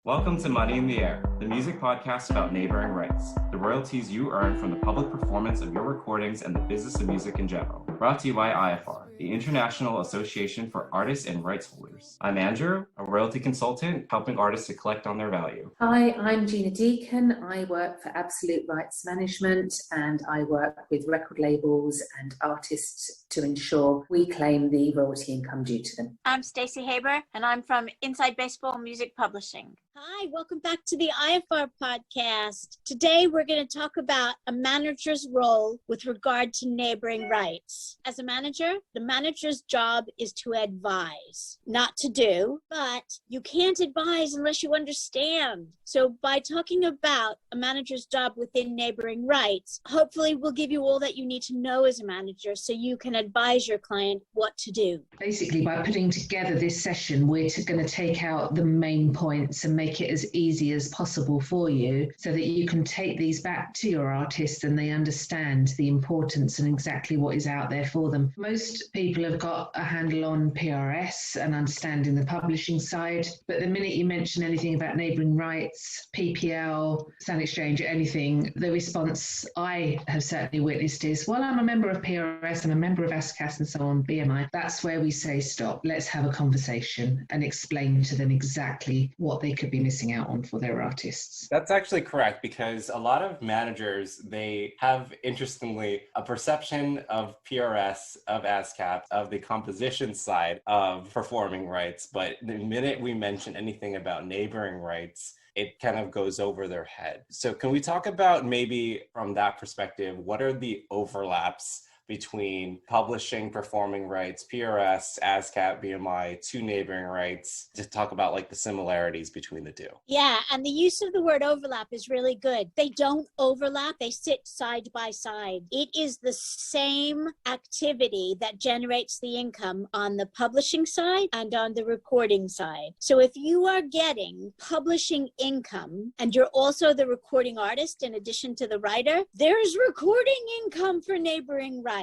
Welcome to Money in the Air, the music podcast about neighboring rights, the royalties you earn from the public performance of your recordings and the business of music in general. Brought to you by IFR, the International Association for Artists and Rights Holders. I'm Andrew, a royalty consultant helping artists to collect on their value. Hi, I'm Gina Deacon. I work for Absolute Rights Management and I work with record labels and artists to ensure we claim the royalty income due to them. I'm Stacey Haber and I'm from Inside Baseball Music Publishing. Hi, welcome back to the IFR podcast. Today we're going to talk about a manager's role with regard to neighboring rights. As a manager, the manager's job is to advise, not to do, but you can't advise unless you understand. So by talking about a manager's job within neighboring rights, hopefully we'll give you all that you need to know as a manager so you can advise your client what to do. Basically, by putting together this session, we're going to take out the main points and make it as easy as possible for you so that you can take these back to your artists and they understand the importance and exactly what is out there for them. Most people have got a handle on PRS and understanding the publishing side, but the minute you mention anything about neighbouring rights, PPL, Sound Exchange, anything, the response I have certainly witnessed is, well, I'm a member of PRS, I'm a member of ASCAS and so on, BMI. That's where we say, stop, let's have a conversation and explain to them exactly what they could be missing out on for their artists. That's actually correct, because a lot of managers, they have, interestingly, a perception of PRS, of ASCAP, of the composition side of performing rights, but the minute we mention anything about neighboring rights, it kind of goes over their head. So can we talk about, maybe from that perspective, what are the overlaps between publishing, performing rights, PRS, ASCAP, BMI, to neighboring rights, to talk about like the similarities between the two? Yeah, and the use of the word overlap is really good. They don't overlap, they sit side by side. It is the same activity that generates the income on the publishing side and on the recording side. So if you are getting publishing income and you're also the recording artist in addition to the writer, there's recording income for neighboring rights.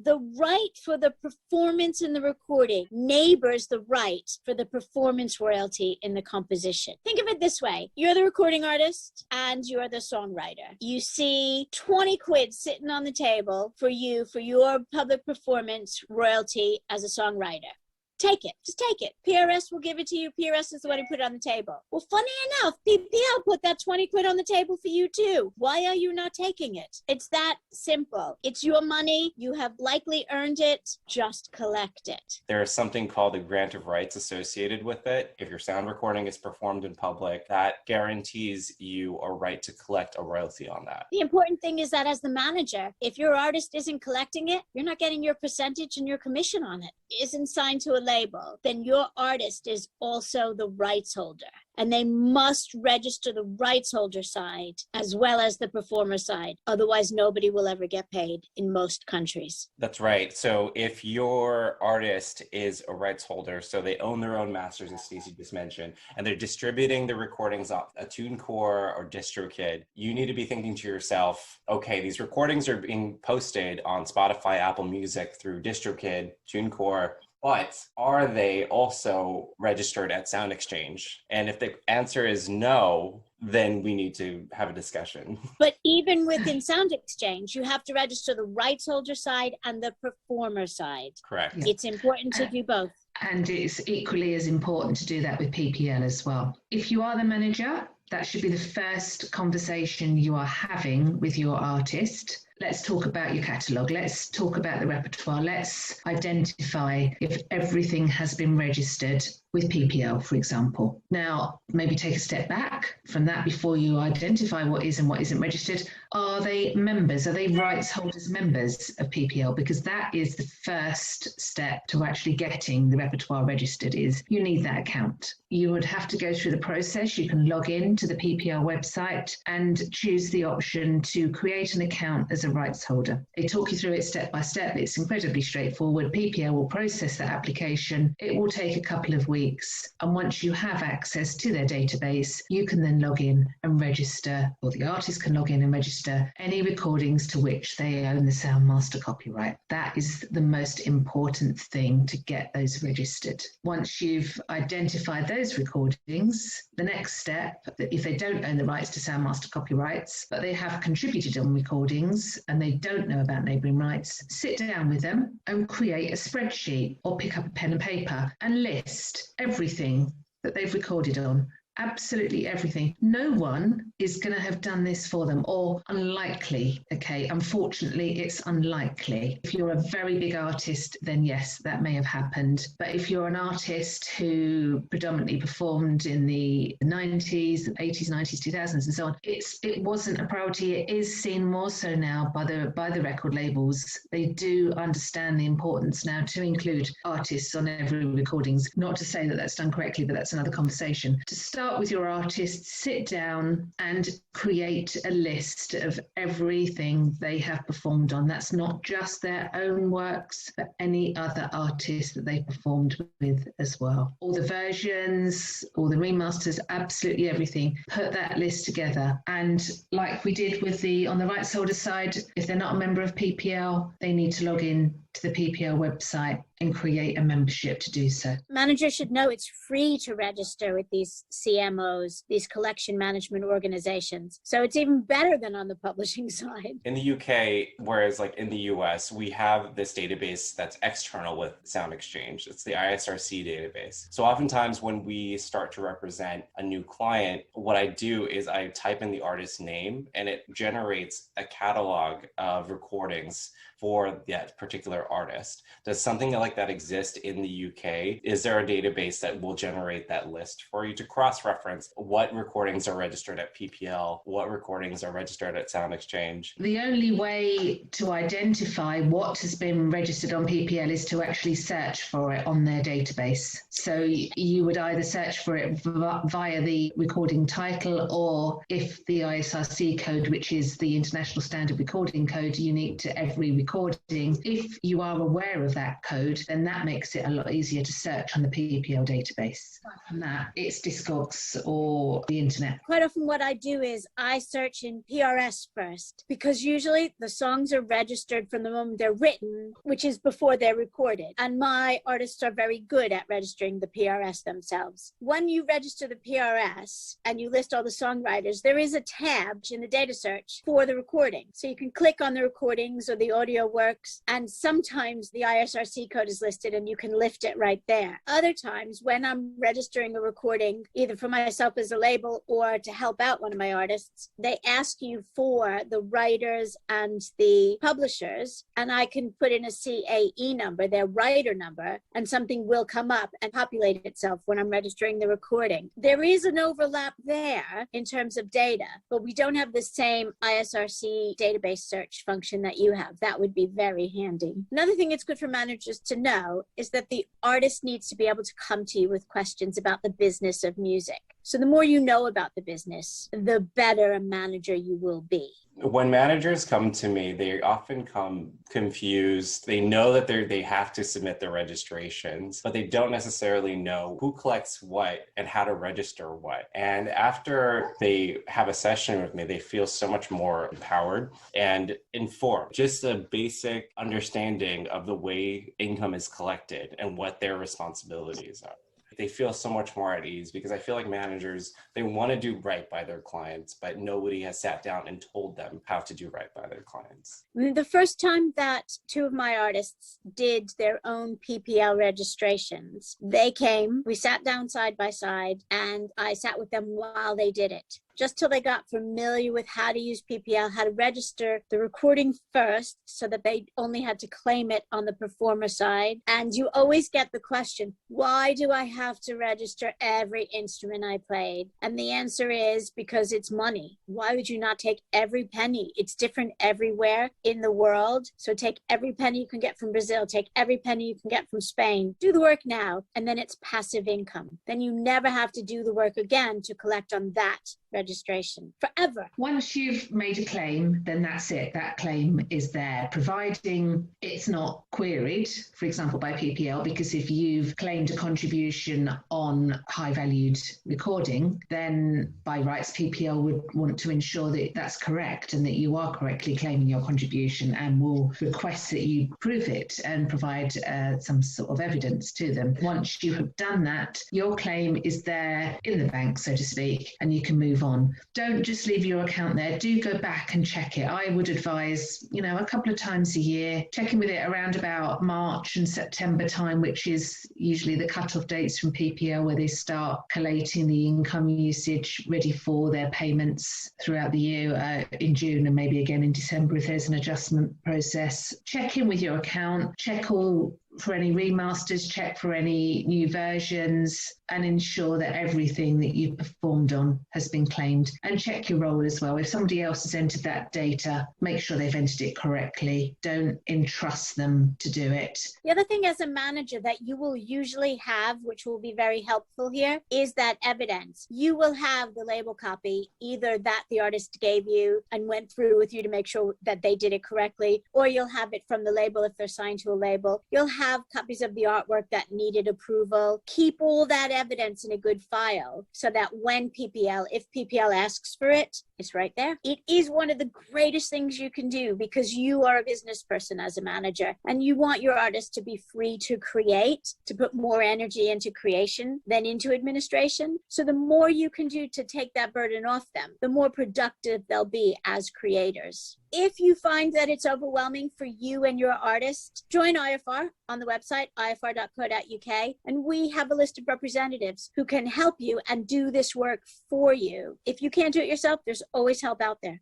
The right for the performance in the recording neighbors the right for the performance royalty in the composition. Think of it this way. You're the recording artist and you're the songwriter. You see 20 quid sitting on the table for you for your public performance royalty as a songwriter. Take it. Just take it. PRS will give it to you. PRS is the one who put it on the table. Well, funny enough, PPL put that 20 quid on the table for you too. Why are you not taking it? It's that simple. It's your money. You have likely earned it. Just collect it. There is something called a grant of rights associated with it. If your sound recording is performed in public, that guarantees you a right to collect a royalty on that. The important thing is that as the manager, if your artist isn't collecting it, you're not getting your percentage and your commission on it. It isn't signed to a label, then your artist is also the rights holder. And they must register the rights holder side as well as the performer side. Otherwise, nobody will ever get paid in most countries. That's right. So if your artist is a rights holder, so they own their own masters, as Stacey just mentioned, and they're distributing the recordings off a TuneCore or DistroKid, you need to be thinking to yourself, okay, these recordings are being posted on Spotify, Apple Music through DistroKid, TuneCore, but are they also registered at Sound Exchange? And if the answer is no, then we need to have a discussion. But even within Sound Exchange, you have to register the rights holder side and the performer side. Correct. Yeah. It's important to do both. And it's equally as important to do that with PPL as well. If you are the manager, that should be the first conversation you are having with your artist. Let's talk about your catalogue. Let's talk about the repertoire. Let's identify if everything has been registered with PPL, for example. Now, maybe take a step back from that before you identify what is and what isn't registered. Are they members? Are they rights holders members of PPL? Because that is the first step to actually getting the repertoire registered, is you need that account. You would have to go through the process. You can log in to the PPL website and choose the option to create an account as a rights holder. They talk you through it step by step. It's incredibly straightforward. PPL will process that application. It will take a couple of weeks weeks. And once you have access to their database, you can then log in and register, or the artist can log in and register any recordings to which they own the sound master copyright. That is the most important thing, to get those registered. Once you've identified those recordings, the next step, if they don't own the rights to sound master copyrights, but they have contributed on recordings and they don't know about neighbouring rights, sit down with them and create a spreadsheet, or pick up a pen and paper and list everything that they've recorded on. Absolutely everything. No one is going to have done this for them, or unlikely. Okay, unfortunately, it's unlikely. If you're a very big artist, then yes, that may have happened. But if you're an artist who predominantly performed in the 90s, 80s, 90s, 2000s, and so on, it wasn't a priority. It is seen more so now by the record labels. They do understand the importance now to include artists on every recordings. Not to say that that's done correctly, but that's another conversation. To start with your artists, sit down and create a list of everything they have performed on. That's not just their own works, but any other artists that they performed with as well. All the versions, all the remasters, absolutely everything. Put that list together. And like we did with on the rights holder side, if they're not a member of PPL, they need to log in to the PPL website and create a membership to do so. Managers should know it's free to register with these CMOs, these collection management organizations. So it's even better than on the publishing side. In the UK, whereas like in the US, we have this database that's external with Sound Exchange. It's the ISRC database. So oftentimes when we start to represent a new client, what I do is I type in the artist's name and it generates a catalog of recordings for that particular artist. Does something like that exist in the UK? Is there a database that will generate that list for you to cross-reference what recordings are registered at PPL, what recordings are registered at Sound Exchange? The only way to identify what has been registered on PPL is to actually search for it on their database. So you would either search for it via the recording title, or if the ISRC code, which is the International Standard Recording Code, unique to every recording, if you are aware of that code, then that makes it a lot easier to search on the PPL database. Apart from that, it's Discogs or the internet. Quite often what I do is I search in PRS first, because usually the songs are registered from the moment they're written, which is before they're recorded. And my artists are very good at registering the PRS themselves. When you register the PRS and you list all the songwriters, there is a tab in the data search for the recording. So you can click on the recordings or the audio works, and sometimes the ISRC code is listed and you can lift it right there. Other times when I'm registering a recording, either for myself as a label or to help out one of my artists, they ask you for the writers and the publishers, and I can put in a CAE number, their writer number, and something will come up and populate itself when I'm registering the recording. There is an overlap there in terms of data, but we don't have the same ISRC database search function that you have. That would be very handy. Another thing it's good for managers to know is that the artist needs to be able to come to you with questions about the business of music. So the more you know about the business, the better a manager you will be. When managers come to me, they often come confused. They know that they have to submit their registrations, but they don't necessarily know who collects what and how to register what. And after they have a session with me, they feel so much more empowered and informed. Just a basic understanding of the way income is collected and what their responsibilities are. They feel so much more at ease, because I feel like managers, they want to do right by their clients, but nobody has sat down and told them how to do right by their clients. The first time that two of my artists did their own PPL registrations, they came, we sat down side by side, and I sat with them while they did it, just till they got familiar with how to use PPL, how to register the recording first so that they only had to claim it on the performer side. And you always get the question, why do I have to register every instrument I played? And the answer is because it's money. Why would you not take every penny? It's different everywhere in the world. So take every penny you can get from Brazil, take every penny you can get from Spain, do the work now, and then it's passive income. Then you never have to do the work again to collect on that registration forever. Once you've made a claim, then that's it. That claim is there, providing it's not queried, for example, by PPL, because if you've claimed a contribution on high-valued recording, then by rights, PPL would want to ensure that that's correct and that you are correctly claiming your contribution, and will request that you prove it and provide some sort of evidence to them. Once you have done that, your claim is there in the bank, so to speak, and you can move on. Don't just leave your account there. Do go back and check it. I would advise, a couple of times a year, checking with it around about March and September time, which is usually the cut-off dates from PPL where they start collating the income usage ready for their payments throughout the year in June and maybe again in December if there's an adjustment process. Check in with your account, check all for any remasters, check for any new versions, and ensure that everything that you've performed on has been claimed. And check your role as well. If somebody else has entered that data, make sure they've entered it correctly. Don't entrust them to do it. The other thing as a manager that you will usually have, which will be very helpful here, is that evidence. You will have the label copy, either that the artist gave you and went through with you to make sure that they did it correctly, or you'll have it from the label if they're signed to a label. You'll have copies of the artwork that needed approval. Keep all that evidence in a good file so that when if PPL asks for it, it's right there. It is one of the greatest things you can do because you are a business person as a manager and you want your artists to be free to create, to put more energy into creation than into administration. So the more you can do to take that burden off them, the more productive they'll be as creators. If you find that it's overwhelming for you and your artist, join IFR on the website, ifr.co.uk, and we have a list of representatives who can help you and do this work for you. If you can't do it yourself, there's always help out there.